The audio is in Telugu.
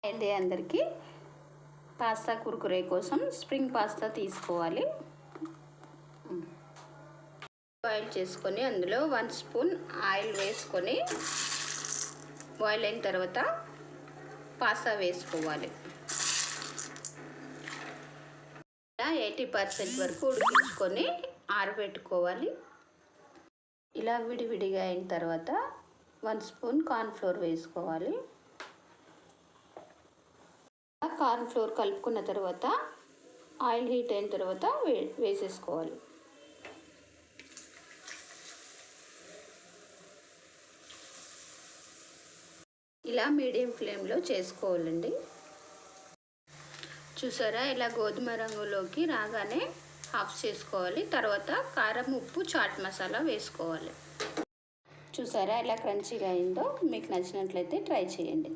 అయితే అందరికీ పాస్తా కుర్కురే కోసం స్ప్రింగ్ పాస్తా తీసుకోవాలి. బాయిల్ చేసుకొని అందులో 1 స్పూన్ ఆయిల్ వేసుకొని బాయిల్ అయిన తర్వాత పాస్తా వేసుకోవాలి. ఇలా 80% వరకు ఉడికించుకొని ఆరబెట్టుకోవాలి. ఇలా విడివిడిగా అయిన తర్వాత 1 స్పూన్ కార్న్ఫ్లోర్ వేసుకోవాలి. కార్న్ఫ్లోర్ కలుపుకున్న తర్వాత ఆయిల్ హీట్ అయిన తర్వాత వేసేసుకోవాలి. ఇలా మీడియం ఫ్లేమ్లో చేసుకోవాలండి. చూసారా, ఇలా గోధుమ రంగులోకి రాగానే ఆఫ్ చేసుకోవాలి. తర్వాత కారం, ఉప్పు, చాట్ మసాలా వేసుకోవాలి. చూసారా ఎలా క్రంచీగా అయిందో. మీకు నచ్చినట్లయితే ట్రై చేయండి.